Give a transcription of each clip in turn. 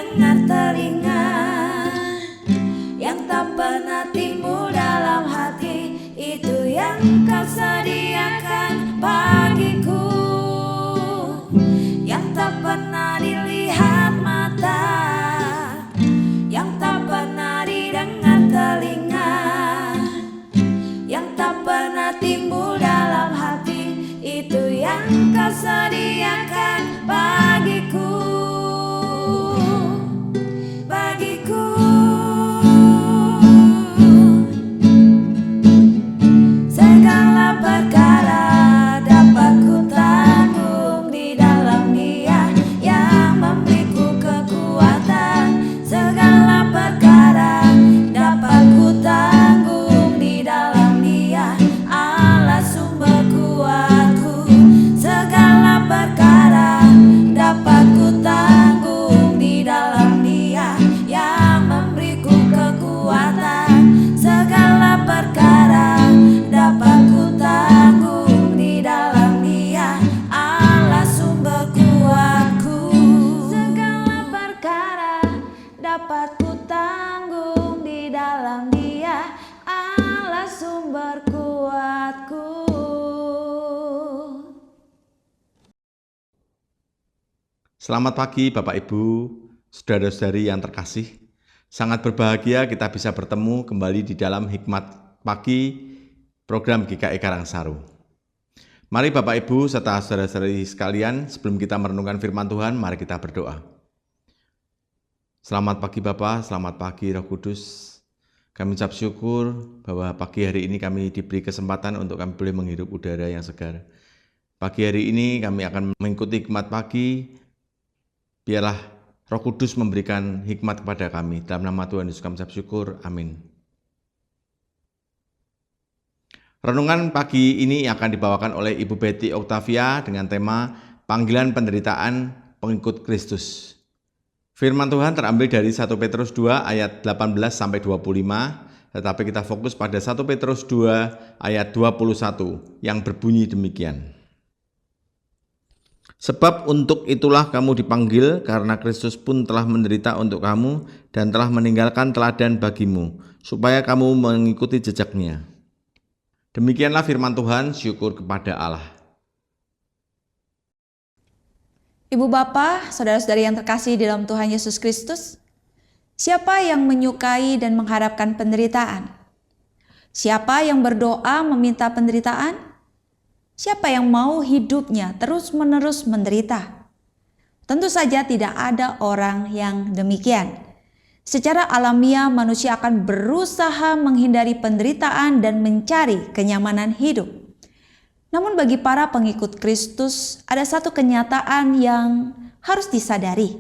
dengar telinga, yang tak pernah timbul dalam hati, itu yang Kau sediakan bagiku, yang tak pernah dilihat mata, yang tak pernah didengar telinga, yang tak pernah timbul dalam hati, itu yang Kau sediakan bagiku, bagiku. Segala perkara dapat ku tanggung di dalam Dia yang memberiku kekuatan. Segala perkara dapat ku tanggung di dalam Dia, Allah sumber kuatku. Segala perkara dapat ku tanggung di dalam Dia yang memberiku kekuatan. Segala perkara dapat ku tanggung di dalam Dia, Allah sumber kuatku. Segala perkara dapat ku tanggung di dalam Dia, Allah sumber kuatku. Selamat pagi Bapak Ibu, saudara-saudari yang terkasih. Sangat berbahagia kita bisa bertemu kembali di dalam Hikmat Pagi program GKI Karangsaru. Mari Bapak Ibu serta saudara-saudari sekalian, sebelum kita merenungkan firman Tuhan, mari kita berdoa. Selamat pagi Bapa, selamat pagi Roh Kudus. Kami ucap syukur bahwa pagi hari ini kami diberi kesempatan untuk kami boleh menghirup udara yang segar. Pagi hari ini kami akan mengikuti Hikmat Pagi. Biarlah Roh Kudus memberikan hikmat kepada kami. Dalam nama Tuhan Yesus kami ucap syukur. Amin. Renungan pagi ini akan dibawakan oleh Ibu Betty Octavia dengan tema Panggilan Penderitaan Pengikut Kristus. Firman Tuhan terambil dari 1 Petrus 2 ayat 18-25, tetapi kita fokus pada 1 Petrus 2 ayat 21 yang berbunyi demikian. Sebab untuk itulah kamu dipanggil, karena Kristus pun telah menderita untuk kamu dan telah meninggalkan teladan bagimu, supaya kamu mengikuti jejaknya. Demikianlah firman Tuhan, syukur kepada Allah. Ibu Bapa, saudara-saudari yang terkasih di dalam Tuhan Yesus Kristus, siapa yang menyukai dan mengharapkan penderitaan? Siapa yang berdoa meminta penderitaan? Siapa yang mau hidupnya terus-menerus menderita? Tentu saja tidak ada orang yang demikian. Secara alamiah manusia akan berusaha menghindari penderitaan dan mencari kenyamanan hidup. Namun bagi para pengikut Kristus ada satu kenyataan yang harus disadari.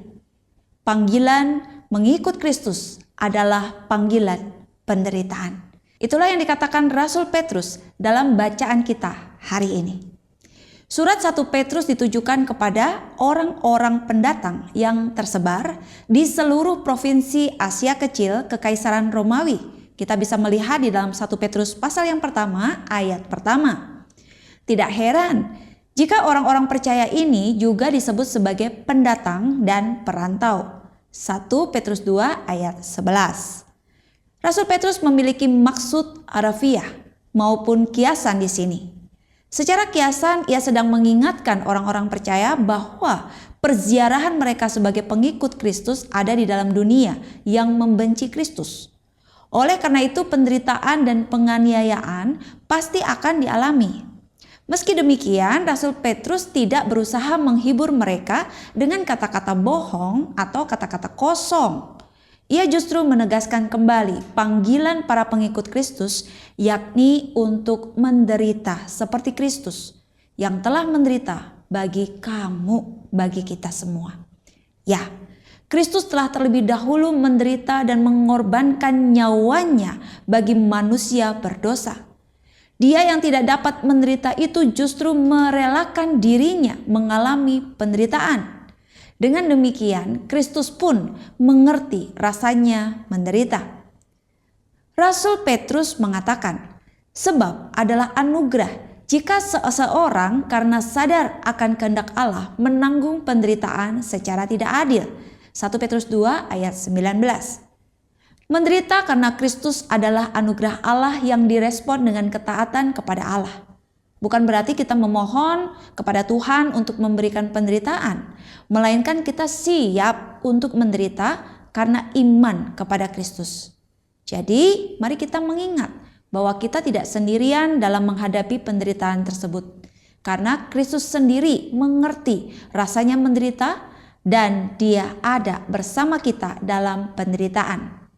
Panggilan mengikut Kristus adalah panggilan penderitaan. Itulah yang dikatakan Rasul Petrus dalam bacaan kita hari ini. Surat 1 Petrus ditujukan kepada orang-orang pendatang yang tersebar di seluruh provinsi Asia Kecil Kekaisaran Romawi. Kita bisa melihat di dalam 1 Petrus pasal yang pertama ayat pertama. Tidak heran jika orang-orang percaya ini juga disebut sebagai pendatang dan perantau. 1 Petrus 2 ayat 11. Rasul Petrus memiliki maksud harafiah maupun kiasan di sini. Secara kiasan ia sedang mengingatkan orang-orang percaya bahwa perziarahan mereka sebagai pengikut Kristus ada di dalam dunia yang membenci Kristus. Oleh karena itu penderitaan dan penganiayaan pasti akan dialami. Meski demikian, Rasul Petrus tidak berusaha menghibur mereka dengan kata-kata bohong atau kata-kata kosong. Ia justru menegaskan kembali panggilan para pengikut Kristus, yakni untuk menderita seperti Kristus yang telah menderita bagi kamu, bagi kita semua. Ya, Kristus telah terlebih dahulu menderita dan mengorbankan nyawanya bagi manusia berdosa. Dia yang tidak dapat menderita itu justru merelakan dirinya mengalami penderitaan. Dengan demikian, Kristus pun mengerti rasanya menderita. Rasul Petrus mengatakan, sebab adalah anugerah jika seseorang karena sadar akan kehendak Allah menanggung penderitaan secara tidak adil, 1 Petrus 2 ayat 19. Menderita karena Kristus adalah anugerah Allah yang direspon dengan ketaatan kepada Allah. Bukan berarti kita memohon kepada Tuhan untuk memberikan penderitaan, melainkan kita siap untuk menderita karena iman kepada Kristus. Jadi, mari kita mengingat bahwa kita tidak sendirian dalam menghadapi penderitaan tersebut. Karena Kristus sendiri mengerti rasanya menderita dan Dia ada bersama kita dalam penderitaan.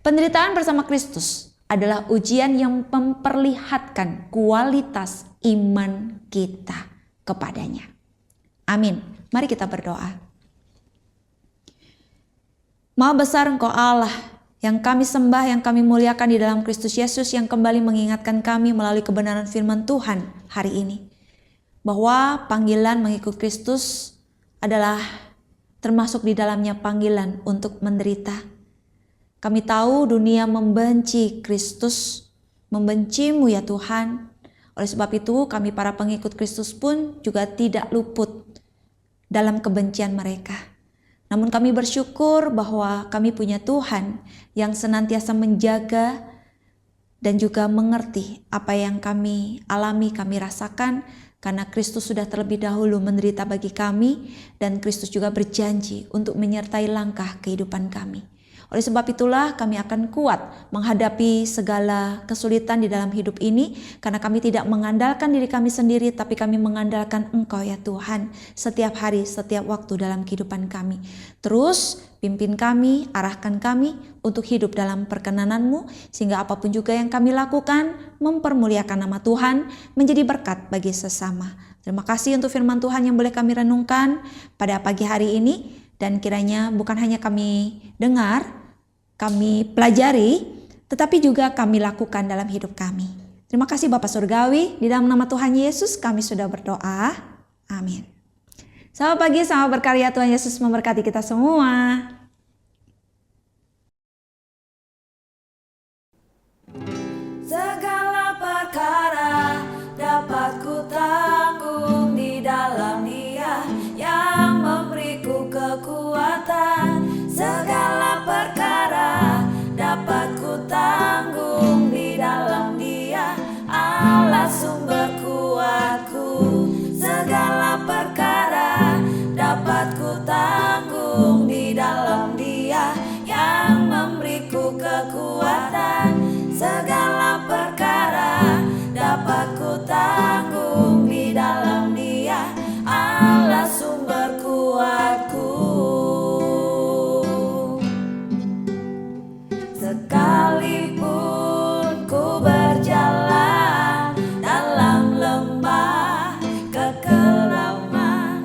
Penderitaan bersama Kristus adalah ujian yang memperlihatkan kualitas iman kita kepadanya. Amin. Mari kita berdoa. Maha besar Engkau Allah yang kami sembah, yang kami muliakan di dalam Kristus Yesus, yang kembali mengingatkan kami melalui kebenaran firman Tuhan hari ini, bahwa panggilan mengikut Kristus adalah termasuk di dalamnya panggilan untuk menderita. Kami tahu dunia membenci Kristus, membencimu ya Tuhan. Oleh sebab itu kami para pengikut Kristus pun juga tidak luput dalam kebencian mereka. Namun kami bersyukur bahwa kami punya Tuhan yang senantiasa menjaga dan juga mengerti apa yang kami alami, kami rasakan, karena Kristus sudah terlebih dahulu menderita bagi kami dan Kristus juga berjanji untuk menyertai langkah kehidupan kami. Oleh sebab itulah kami akan kuat menghadapi segala kesulitan di dalam hidup ini, karena kami tidak mengandalkan diri kami sendiri, tapi kami mengandalkan Engkau ya Tuhan setiap hari, setiap waktu dalam kehidupan kami. Terus pimpin kami, arahkan kami untuk hidup dalam perkenan-Mu, sehingga apapun juga yang kami lakukan mempermuliakan nama Tuhan, menjadi berkat bagi sesama. Terima kasih untuk firman Tuhan yang boleh kami renungkan pada pagi hari ini. Dan kiranya bukan hanya kami dengar, kami pelajari, tetapi juga kami lakukan dalam hidup kami. Terima kasih Bapa Surgawi, di dalam nama Tuhan Yesus kami sudah berdoa. Amin. Selamat pagi, selamat berkarya, Tuhan Yesus memberkati kita semua. Segala perkara dapat ku tanggung di dalam Dia yang memberiku kekuatan. Segala perkara dapat ku tanggung di dalam Dia, Allah sumber kuatku. Segala perkara dapat ku tanggung di dalam Dia yang memberiku kekuatan. Segala perkara dapat ku tanggung di dalam Dia, Allah sumber kuatku. Sekalipun ku berjalan dalam lembah kekelaman,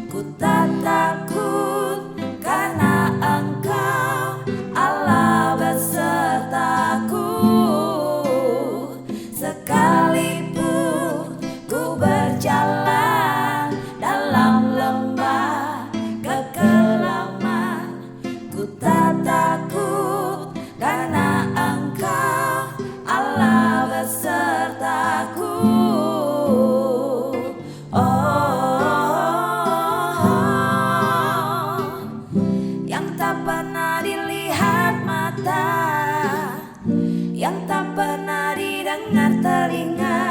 ku tak takut karena Engkau Allah besertaku. Sekalipun ku berjalan dalam lembah kekelaman, ku tak takut karena Engkau Allah besertaku. Yang tak pernah dilihat mata, yang tak pernah didengar telinga,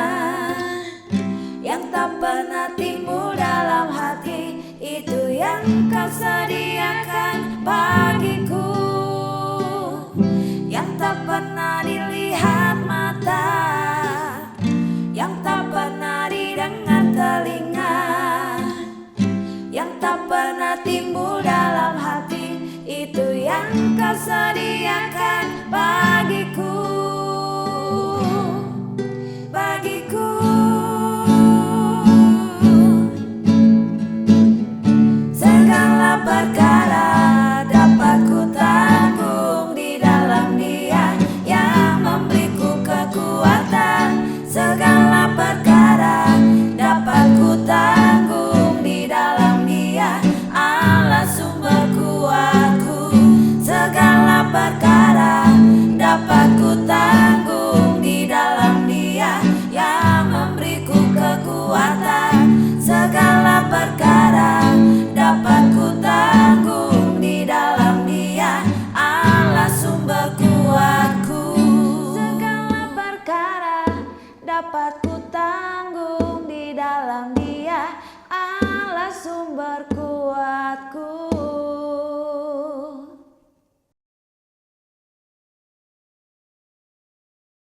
yang tak pernah timbul dalam hati, itu yang Kau sediakan bagiku. Yang tak pernah dilihat mata, yang tak pernah didengar telinga, yang tak pernah timbul dalam hati, itu yang Kau sediakan